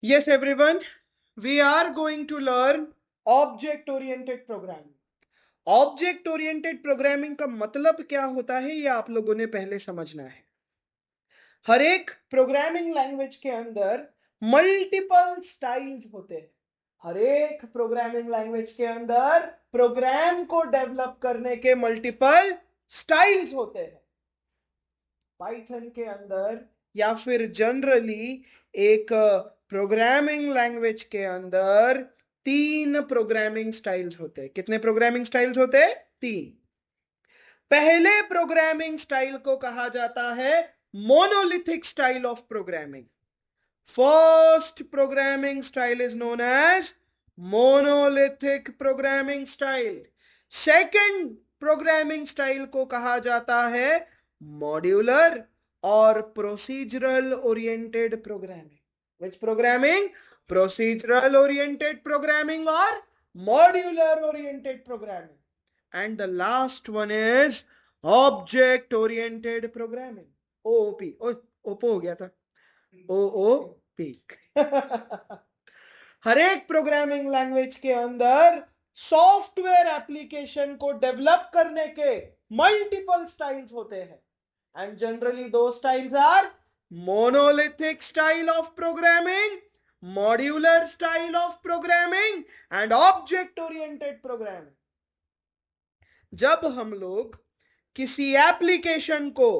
Yes, everyone, we are going to learn object oriented programming. Object oriented programming का मतलब क्या होता है ये आप लोगों ने पहले समझना है। हर एक प्रोग्रामिंग लैंग्वेज के अंदर मल्टीपल स्टाइल्स होते हैं। हर एक प्रोग्रामिंग लैंग्वेज के अंदर प्रोग्राम को डेवलप करने के मल्टीपल स्टाइल्स होते हैं। पाइथन के अंदर या फिर जनरली एक प्रोग्रामिंग लैंग्वेज के अंदर तीन प्रोग्रामिंग स्टाइल्स होते हैं। कितने प्रोग्रामिंग स्टाइल्स होते हैं? तीन। पहले प्रोग्रामिंग स्टाइल को कहा जाता है monolithic style of programming. First programming style is known as monolithic programming style. Second programming style को कहा जाता है मॉड्यूलर और procedural oriented programming. Which programming? Procedural oriented programming और modular oriented programming. And the last one is object oriented programming, OOP। ओपो हो गया था, OOP। हर एक प्रोग्रामिंग लैंग्वेज के अंदर सॉफ्टवेयर एप्लीकेशन को डेवलप करने के मल्टीपल स्टाइल्स होते हैं। एंड जनरली दो styles are monolithic style of programming, modular style of programming and object oriented programming. जब हम लोग किसी एप्लीकेशन को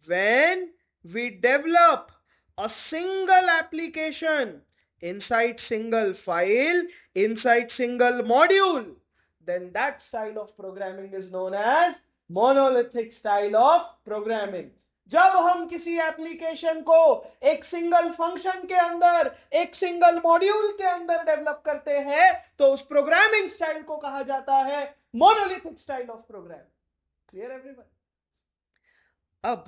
when we develop a single application inside single file, inside single module, then that style of programming is known as monolithic style of programming। जब हम किसी application को एक सिंगल फंक्शन के अंदर, एक सिंगल मॉड्यूल के अंदर डेवलप करते हैं तो उस प्रोग्रामिंग स्टाइल को कहा जाता है monolithic style of programming. Clear everyone? अब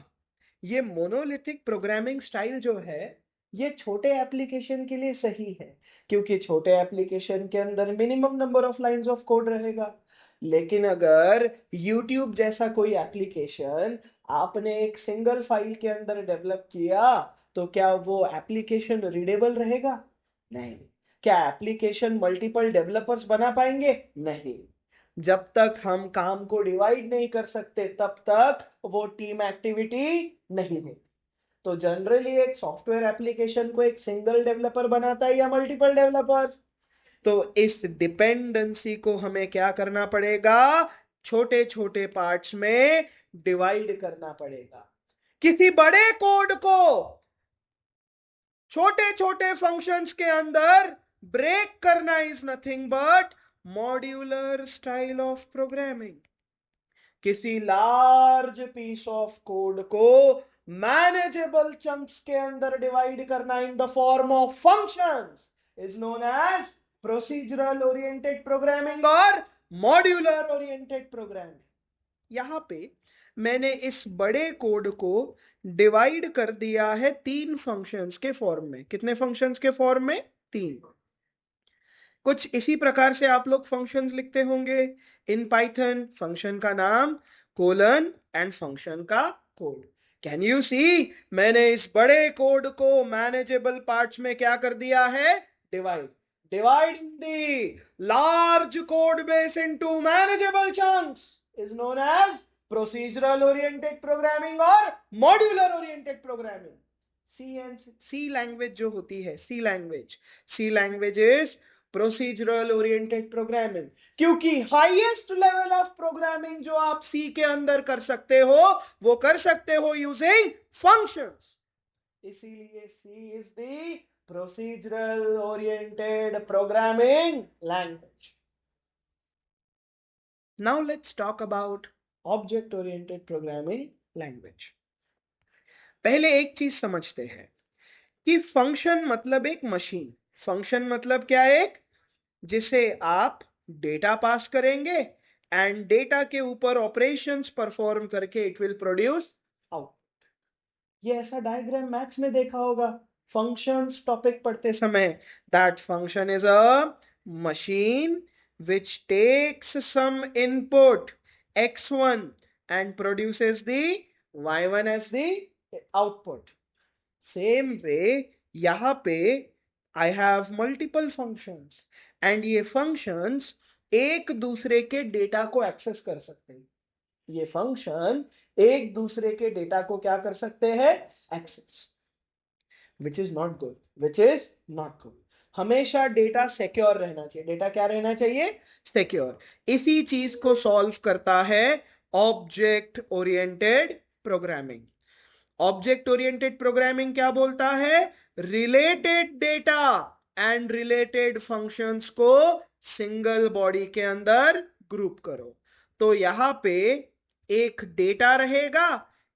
ये मोनोलिथिक प्रोग्रामिंग स्टाइल जो है ये छोटे एप्लीकेशन के लिए सही है, क्योंकि छोटे एप्लीकेशन के अंदर minimum number of lines of code रहेगा। लेकिन अगर YouTube जैसा कोई एप्लीकेशन आपने एक सिंगल फाइल के अंदर डेवलप किया तो क्या वो एप्लीकेशन रीडेबल रहेगा? नहीं। क्या एप्लीकेशन मल्टीपल डेवलपर्स बना पाएंगे? नहीं। जब तक हम काम को डिवाइड नहीं कर सकते तब तक वो टीम एक्टिविटी नहीं होती। तो जनरली एक सॉफ्टवेयर एप्लीकेशन को एक सिंगल डेवलपर बनाता है या मल्टीपल डेवलपर्स? तो इस डिपेंडेंसी को हमें क्या करना पड़ेगा? छोटे छोटे पार्ट्स में डिवाइड करना पड़ेगा। किसी बड़े कोड को छोटे छोटे फंक्शंस के अंदर ब्रेक करना is nothing but modular style of programming. किसी लार्ज पीस ऑफ कोड को मैनेजेबल चंक्स के अंदर डिवाइड करना in the form of functions is known as procedural oriented programming और मॉड्यूलर ओरिएंटेड प्रोग्रामिंग। यहां पे मैंने इस बड़े कोड को डिवाइड कर दिया है तीन फंक्शंस के फॉर्म में। कितने फंक्शंस के फॉर्म में? तीन। कुछ इसी प्रकार से आप लोग फंक्शंस लिखते होंगे इन पाइथन। फंक्शन का नाम कोलन एंड फंक्शन का कोड। Can you see? मैंने इस बड़े कोड को मैनेजेबल पार्ट्स में क्या कर दिया है? Divide. Dividing the large code base into manageable chunks is known as procedural oriented programming और modular oriented programming. C language जो होती है, C language is procedural oriented programming, क्योंकि हाईएस्ट लेवल ऑफ प्रोग्रामिंग जो आप सी के अंदर कर सकते हो वो कर सकते हो यूजिंग फंक्शंस। इसीलिए C is the procedural oriented programming language. Now let's talk about object oriented programming language. पहले एक चीज समझते हैं कि फंक्शन मतलब एक मशीन। फंक्शन मतलब क्या? एक जिसे आप डेटा पास करेंगे एंड डेटा के ऊपर ऑपरेशंस परफॉर्म करके इट विल प्रोड्यूस आउटपुट। ये ऐसा डायग्राम मैथ्स में देखा होगा फंक्शंस टॉपिक पढ़ते समय। That function is a machine which takes some input x1 and produces the y1 as the output। Same way यहां पे I have multiple functions and ये फंक्शंस एक दूसरे के डेटा को एक्सेस कर सकते हैं। ये फंक्शन एक दूसरे के डेटा को क्या कर सकते हैं? Access. Which is not good, which is not good. हमेशा डेटा सिक्योर रहना चाहिए। डेटा क्या रहना चाहिए? सिक्योर। इसी चीज को सॉल्व करता है object oriented programming. Object oriented programming क्या बोलता है? Related data and related functions को सिंगल बॉडी के अंदर ग्रुप करो। तो यहां पे एक डेटा रहेगा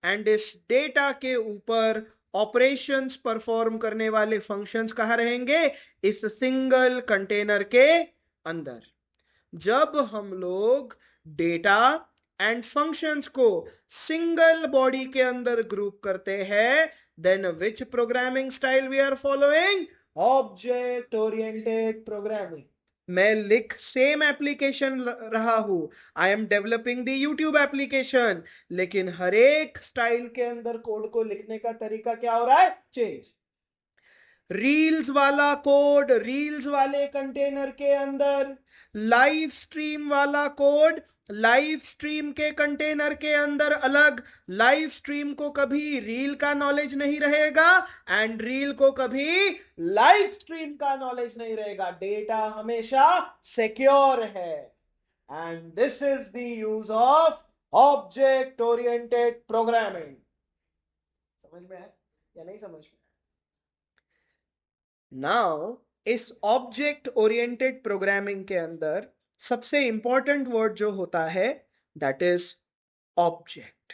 एंड इस डेटा के ऊपर ऑपरेशंस परफॉर्म करने वाले फंक्शंस कहां रहेंगे? इस सिंगल कंटेनर के अंदर। जब हम लोग डेटा एंड फंक्शंस को सिंगल बॉडी के अंदर ग्रुप करते हैं, then which programming style we are following? Object oriented programming. मैं लिख सेम एप्लीकेशन रहा हूं, I am developing the YouTube application, लेकिन हर एक स्टाइल के अंदर कोड को लिखने का तरीका क्या हो रहा है? चेंज। रील्स वाला कोड रील्स वाले कंटेनर के अंदर, लाइव स्ट्रीम वाला कोड लाइव स्ट्रीम के कंटेनर के अंदर अलग। लाइव स्ट्रीम को कभी रील का नॉलेज नहीं रहेगा एंड रील को कभी लाइव स्ट्रीम का नॉलेज नहीं रहेगा। डेटा हमेशा सिक्योर है and this is the use of object oriented programming. समझ में है या नहीं समझ में? नाउ इस ऑब्जेक्ट ओरिएंटेड प्रोग्रामिंग के अंदर सबसे इंपॉर्टेंट वर्ड जो होता है that is object.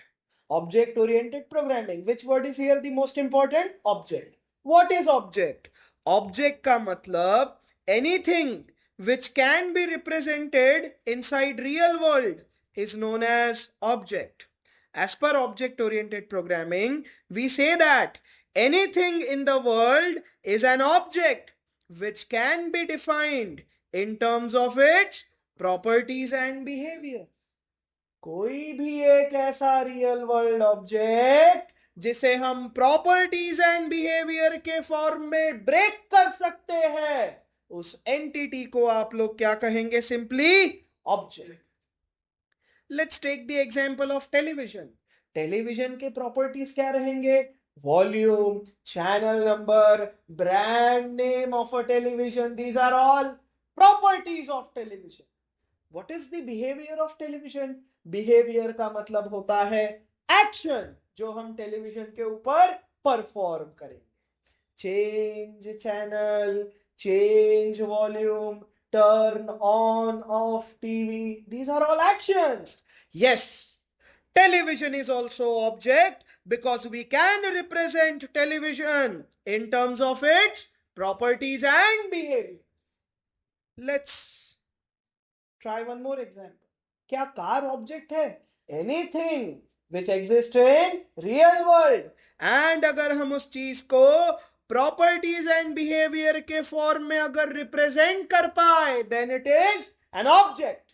Object oriented programming, which word is here the most important? Object. What is object? Object का मतलब anything which can be represented inside real world is known as object. As per object oriented programming, we say that anything in the world is an object which can be defined in terms of its properties and behaviors. कोई भी एक ऐसा real world object जिसे हम properties and behaviour के form में break कर सकते हैं, उस एंटिटी को आप लोग क्या कहेंगे? Simply object. Let's take the example of television. Television के प्रॉपर्टीज क्या रहेंगे? Volume, channel number, brand name of a television, these are all properties of television. What is the behaviour of television? Behaviour का मतलब होता है action जो हम television के ऊपर परफॉर्म करेंगे। Change channel, change volume, turn on off TV, these are all actions. Yes, television is also object because we can represent television in terms of its properties and behavior. Let's try one more example. क्या car object है? Anything which exist in real world. And अगर हम उस चीज को properties and behaviour के form में अगर रिप्रेजेंट कर पाए, then it is an object.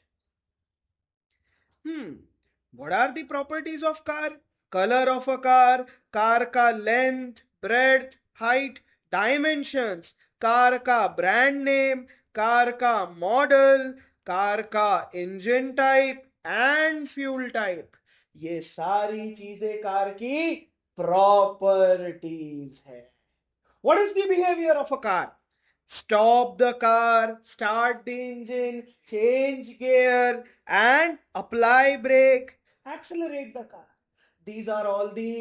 What are the properties of car? Colour of a car, car का length, breadth, height, dimensions, car का ब्रांड नेम, कार का मॉडल, कार का engine type and fuel type. ये सारी चीजें car की properties है। What is the behavior of a car? Stop the car, start the engine, change gear, and apply brake, accelerate the car. These are all the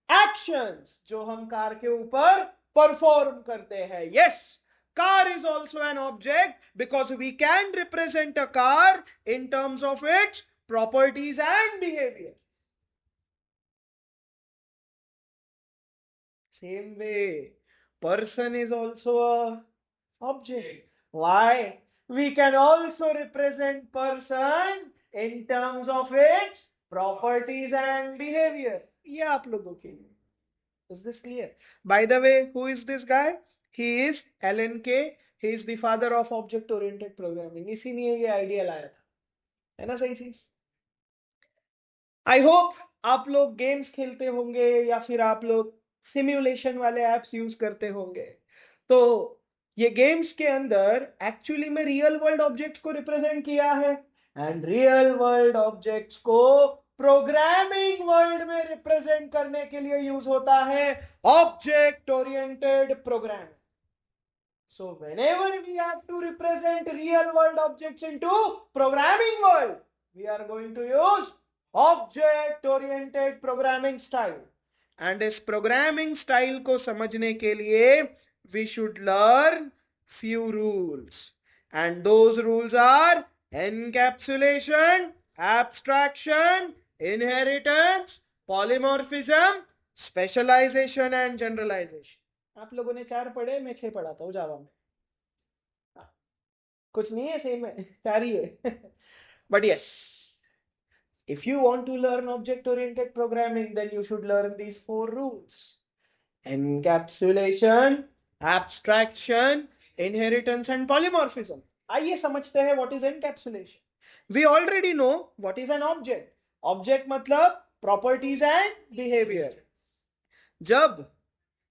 actions जो हम car के ऊपर perform करते हैं. Yes, car is also an object because we can represent a car in terms of its properties and behavior. Same way, person is also a object. Why? We can also represent person in terms of its properties and behavior. ये आप लोगों के लिए. Is this clear? By the way, who is this guy? He is Alan Kay. He is the father of object oriented programming. इसीलिए ये idea लाया था. है ना सही चीज? आई होप आप लोग गेम्स खेलते होंगे या फिर आप लोग सिम्युलेशन वाले एप्स यूज करते होंगे, तो ये गेम्स के अंदर एक्चुअली में रियल वर्ल्ड ऑब्जेक्ट्स को रिप्रेजेंट किया है, एंड रियल वर्ल्ड ऑब्जेक्ट्स को प्रोग्रामिंग वर्ल्ड में रिप्रेजेंट करने के लिए यूज होता है object oriented programming. So whenever we have to represent real world objects into programming world, we are going to use object oriented programming style. And इस programming style को समझने के लिए we should learn few rules. And those rules are encapsulation, abstraction, inheritance, polymorphism, specialization and generalization. आप लोगों ने 4 पढ़े, मैं 6 पढ़ाता हूँ जावा में. कुछ नहीं है, सेम है, 4 ही है. But yes, if you want to learn object oriented programming, then you should learn these 4 rules: encapsulation, abstraction, inheritance and polymorphism. आइए समझते हैं what is encapsulation. We already know what is an object. Object मतलब properties and behavior. जब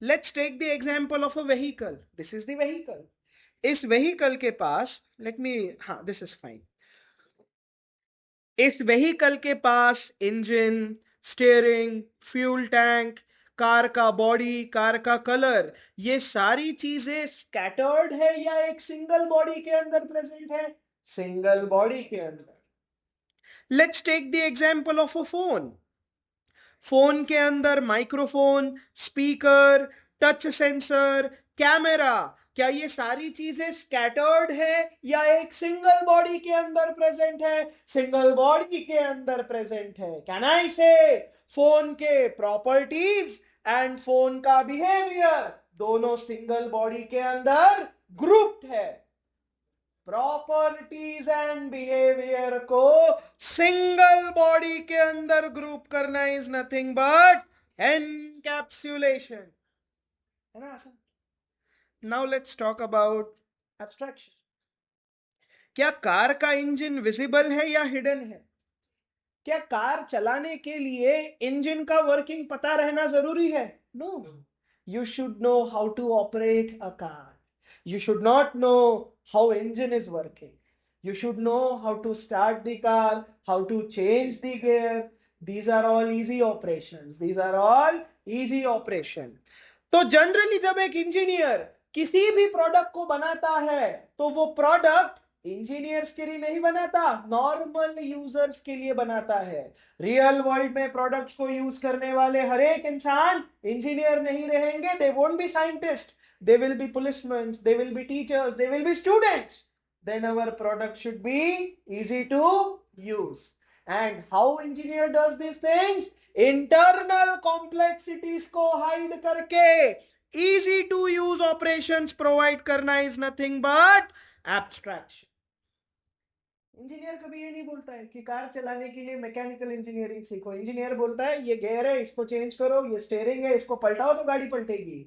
let's take the example of a vehicle. This is the vehicle. इस vehicle के पास, this is fine. इस vehicle के पास engine, steering, fuel tank, car का body, car का colour, ये सारी चीजें स्कैटर्ड है या एक सिंगल बॉडी के अंदर प्रेजेंट है? सिंगल बॉडी के अंदर. Let's take the example of a phone. Phone के अंदर microphone, speaker, touch sensor, camera, क्या ये सारी चीजें स्कैटर्ड है या एक सिंगल बॉडी के अंदर प्रेजेंट है? सिंगल बॉडी के अंदर प्रेजेंट है. कैन आई से फोन के प्रॉपर्टीज एंड फोन का बिहेवियर दोनों सिंगल बॉडी के अंदर ग्रुप्ड है. प्रॉपर्टीज एंड बिहेवियर को सिंगल बॉडी के अंदर ग्रुप करना इज नथिंग बट एनकैप्सुलेशन. है ना आसान? Now let's talk about abstraction. क्या कार का इंजन विजिबल है या हिडन है? क्या कार चलाने के लिए इंजन का वर्किंग पता रहना जरूरी है? No. You should know how to operate a car. You should not know how engine is working. You should know how to start the car, how to change the gear. These are all easy operations. These are all easy operation. तो generally जब एक engineer किसी भी product को बनाता है तो वो प्रोडक्ट इंजीनियर्स के लिए नहीं बनाता, नॉर्मल यूजर्स के लिए बनाता है. रियल वर्ल्ड में प्रोडक्ट्स को यूज करने वाले हर एक इंसान इंजीनियर नहीं रहेंगे. They won't be scientist, they will be policemen, they will be teachers, they will be students. Then our product should be easy to use. And how engineer does these things? Internal complexities को hide करके easy to use operations provide करना is nothing but abstraction. Engineer कभी ये नहीं बोलता है कि car चलाने के लिए मैकेनिकल इंजीनियरिंग सीखो. इंजीनियर बोलता है ये गियर है, इसको चेंज करो, ये स्टीयरिंग है, इसको पलटाओ तो गाड़ी पलटेगी.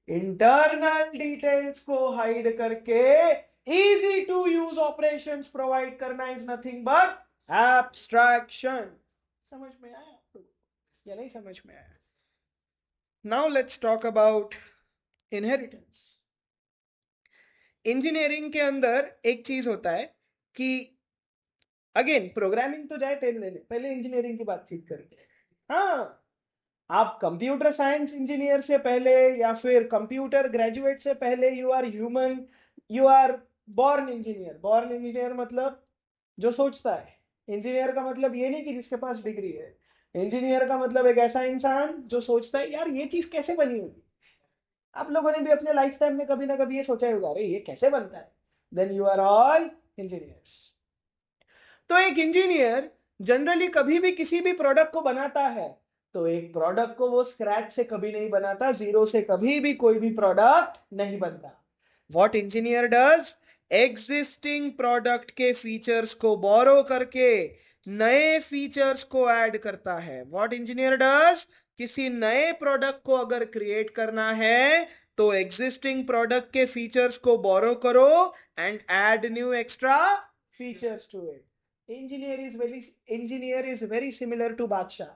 इंटरनल डिटेल्स को हाइड करके easy to use operations provide करना इज नथिंग बट एब्स्ट्रैक्शन. समझ में आया आपको या नहीं समझ में आया? Now let's talk about inheritance. Engineering के अंदर एक चीज होता है कि अगेन प्रोग्रामिंग तो जाए तेल लेने, पहले इंजीनियरिंग की बातचीत करते हैं. हाँ, आप कंप्यूटर साइंस इंजीनियर से पहले या फिर कंप्यूटर ग्रेजुएट से पहले you are human, you are born engineer. Born engineer मतलब जो सोचता है. इंजीनियर का मतलब ये नहीं कि जिसके पास डिग्री है. इंजीनियर का मतलब एक ऐसा इंसान जो सोचता है यार ये चीज कैसे बनी होगी. आप लोगों ने भी अपने लाइफ टाइम में कभी ना कभी ये सोचा होगा, अरे ये कैसे बनता है. Then you are all engineers. तो एक इंजीनियर जनरली कभी भी किसी भी प्रोडक्ट को बनाता है तो एक प्रोडक्ट को वो स्क्रैच से कभी नहीं बनाता, जीरो से कभी भी कोई भी प्रोडक्ट नहीं बनता. What engineer does? Existing product के फीचर्स को बोरो करके नए फीचर्स को ऐड करता है. What engineer does? किसी नए प्रोडक्ट को अगर क्रिएट करना है तो एग्जिस्टिंग प्रोडक्ट के फीचर्स को बोरो करो and add new extra features to it. Engineer is very similar to Badshah.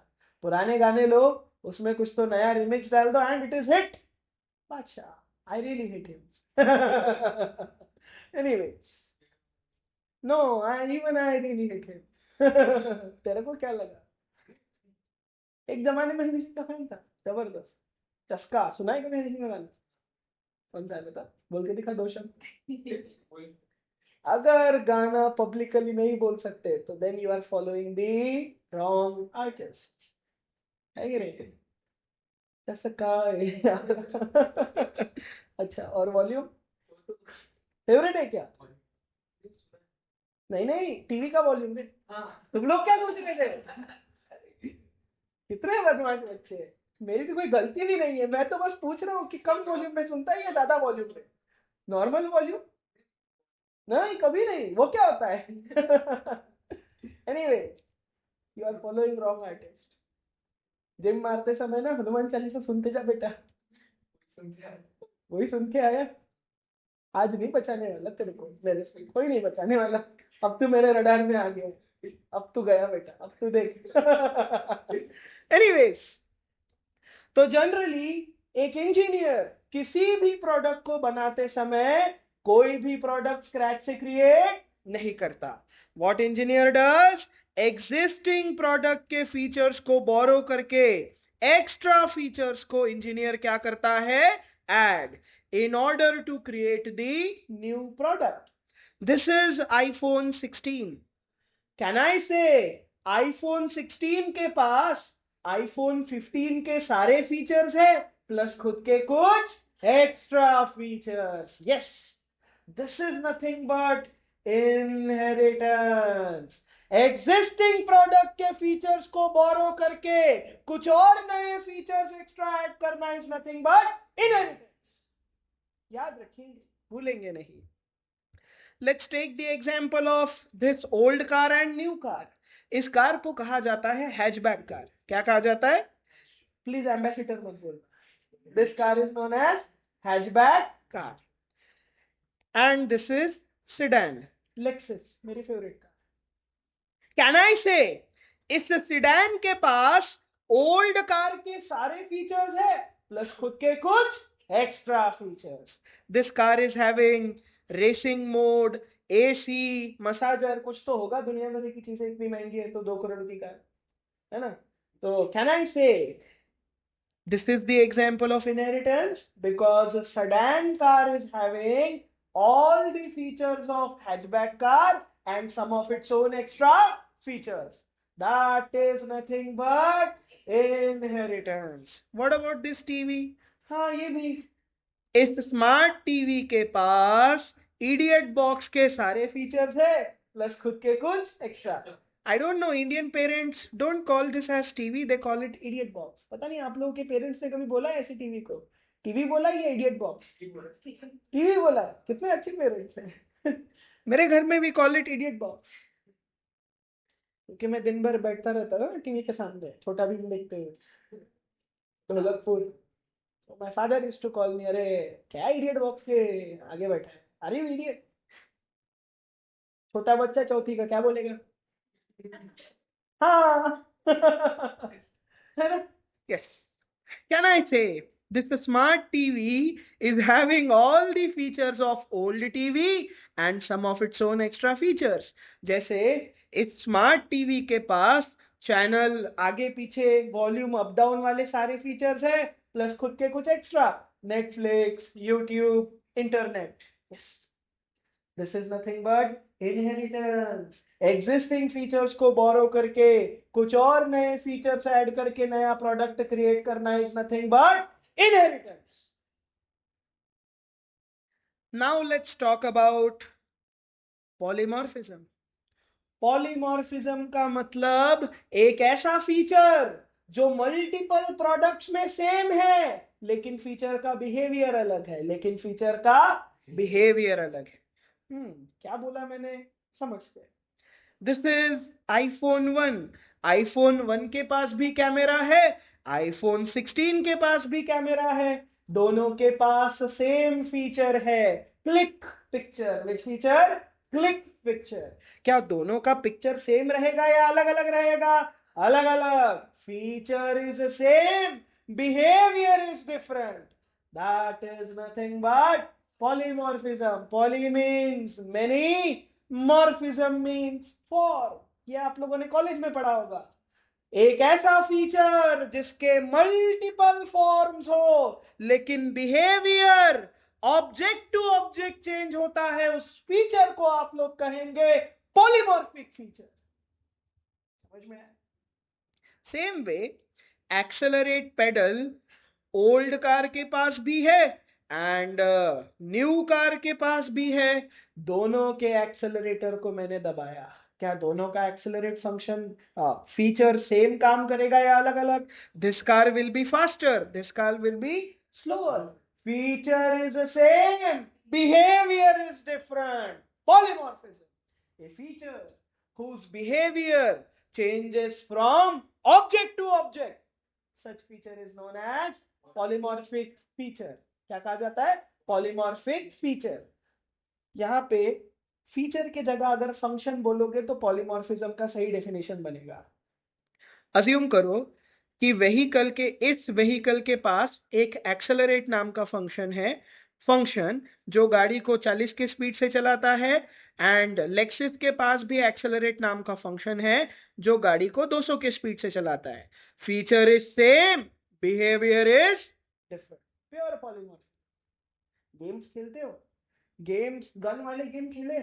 पुराने गाने लो, उसमें कुछ तो नया रिमिक्स डाल दो and it is hit. Badshah, I really hit him. Anyways, no, I really hate him. तेरे को क्या लगा? एक जमाने में हनी सिंह का फैन था, जबरदस्त। चस्का सुना है कभी हनी सिंह का गाना? कौन सा है बता, बोल के दिखा दो शब्द। अगर गाना पब्लिकली नहीं बोल सकते तो then you are following the wrong artist, है कि नहीं? चस्का अच्छा, और वॉल्यूम फेवरेट है क्या? नहीं नहीं, टीवी का वॉल्यूम में। तुम लोग क्या सोच रहे थे? कितने बदमाश बच्चे हैं। मेरी तो कोई गलती भी नहीं है, मैं तो बस पूछ रहा हूँ कि कम वॉल्यूम में सुनता है या ज्यादा वॉल्यूम में। Normal volume? नहीं, कभी नहीं। वो क्या होता है? Anyway, you are following wrong artist. Gym मारते समय ना हनुमान चालीसा सुनते जा बेटा। वही सुन के आया। आज नहीं बचाने वाला तेरे को, मेरे से कोई नहीं बचाने वाला। अब तू मेरे रडार में आ गया, अब तू गया बेटा, अब तू देख। एनीवेज, तो जनरली एक इंजीनियर किसी भी प्रोडक्ट को बनाते समय कोई भी प्रोडक्ट स्क्रैच से क्रिएट नहीं करता। What engineer does, existing product के फीचर्स को बोरो करके एक्स्ट्रा फीचर्स को इंजीनियर क्या करता है, add, in order to create the new product. This is iPhone 16. Can I say iPhone 16 के पास iPhone 15 के सारे फीचर्स है प्लस खुद के कुछ extra features? Yes, this is nothing but inheritance. Existing product के फीचर्स को बोरो करके कुछ और नए फीचर्स एक्स्ट्रा ऐड करना इज नथिंग बट इनहेरिटेंस। याद रखेंगे, भूलेंगे नहीं। Let's take the example of this old car and new car. इस कार को कहा जाता है हैचबैक कार। क्या कहा जाता है? प्लीज एम्बेसडर मत बोलना। This car is known as hatchback car and this is sedan. Lexus मेरी favourite car. Can I say इस सिडान के पास ओल्ड कार के सारे फीचर्स है प्लस खुद के कुछ extra features? This car is having racing mode, AC, massager, कुछ तो होगा। दुनिया भर की चीजें इतनी महंगी है तो 2 करोड़ की कार है ना। तो कैन आई से this is the example of inheritance because a sedan car is having all the features of hatchback car and some of its own extra features. That is nothing but inheritance. What about this TV? हाँ, ये भी। इस smart TV के पास idiot box के सारे features है plus खुद के कुछ extra. I don't know, Indian parents don't call this as TV, they call it idiot box. पता नहीं आप लोगों के पेरेंट्स ने कभी बोला है ऐसे टीवी को? टीवी बोला या इडियट बॉक्स? टीवी बोला। कितने अच्छे पेरेंट्स हैं। मेरे घर में भी कॉल इट इडियट बॉक्स, क्योंकि मैं दिन भर बैठता रहता था ना टीवी के सामने छोटा भीम देखते हुए, Dholakpur. My father used to call me, अरे क्या इडियट बॉक्स के आगे बैठा है, अरे यू इडियट। छोटा बच्चा चौथी का क्या बोलेगा? हाँ। है ना? यस, कैन आई से this smart TV is having all the features of old TV and some of its own extra features. जैसे इस स्मार्ट टीवी के पास चैनल आगे पीछे वॉल्यूम अप डाउन वाले सारे फीचर्स है प्लस खुद के कुछ extra, Netflix, YouTube, internet. Yes, this is nothing but inheritance. Existing features को बोरो करके कुछ और नए फीचर्स ऐड करके नया प्रोडक्ट क्रिएट करना is nothing but inheritance. Now let's talk about polymorphism. Polymorphism का मतलब एक ऐसा फीचर जो मल्टीपल प्रोडक्ट्स में सेम है लेकिन फीचर का बिहेवियर अलग है, लेकिन फीचर का बिहेवियर अलग है। क्या बोला मैंने, समझते हैं। This is iPhone 1। iPhone 1 के पास भी कैमरा है, iPhone 16 के पास भी कैमरा है, दोनों के पास सेम फीचर है, click picture. Which feature? Click picture. क्या दोनों का पिक्चर सेम रहेगा या अलग अलग रहेगा? अलग अलग। Feature is same, behaviour is different. That is nothing but polymorphism, poly means many, morphism means form. ये आप लोगों ने कॉलेज में पढ़ा होगा। एक ऐसा फीचर जिसके मल्टीपल फॉर्म्स हो लेकिन behaviour object to object change होता है, उस फीचर को आप लोग कहेंगे पॉलीमॉर्फिक फीचर। समझ में आया? Same way accelerate pedal old car के पास भी है एंड न्यू कार के पास भी है। दोनों के एक्सेलरेटर को मैंने दबाया, क्या दोनों का एक्सेलरेट फंक्शन फीचर सेम काम करेगा या अलग अलग? This car will be faster, this car will be slower. Feature is the same, behaviour is different. Polymorphism, a feature whose behavior changes from object to object, such feature is known as polymorphic feature। क्या कहा जाता है? polymorphic feature। यहां pay feature के जगह अगर function बोलोगे तो पॉलीमॉर्फिज्म का सही डेफिनेशन बनेगा। अज्यूम करो कि इस व्हीकल के पास एक एक्सेलरेट नाम का फंक्शन है, फंक्शन जो गाड़ी को 40 के स्पीड से चलाता है, एंड लेक्सिस के पास भी एक्सेलरेट नाम का फंक्शन है जो गाड़ी को 200 के स्पीड से चलाता है। Feature is same, behaviour is different. Pure polymorphism. Games खेलते हो? गेम्स, गन वाले गेम खेले?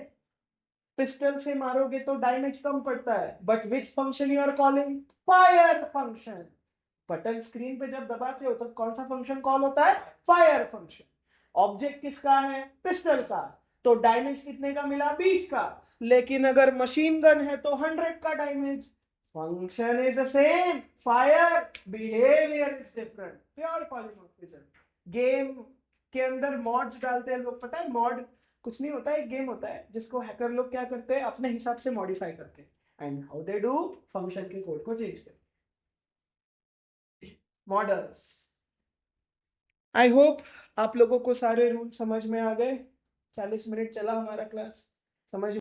पिस्टल से मारोगे तो डैमेज कम पड़ता है, but which function you are calling? Fire function. Button screen पे जब दबाते हो तब कौन सा फंक्शन कॉल होता है? Fire function. ऑब्जेक्ट किसका है? पिस्टल का, तो डैमेज कितने का मिला? 20 का। लेकिन अगर मशीन गन है तो 100 का damage. Function is the same, fire, behaviour is different. Pure polymorphism. Game के अंदर मॉड्स डालते हैं लोग, पता है? मॉड कुछ नहीं होता है, एक गेम होता है जिसको हैकर लोग क्या करते हैं, अपने हिसाब से मॉडिफाई करते हैं। And how they do? Function के कोड को चेंज करते। मॉडल्स। आई होप आप लोगों को सारे रूल समझ में आ गए। 40 मिनट चला हमारा क्लास, समझ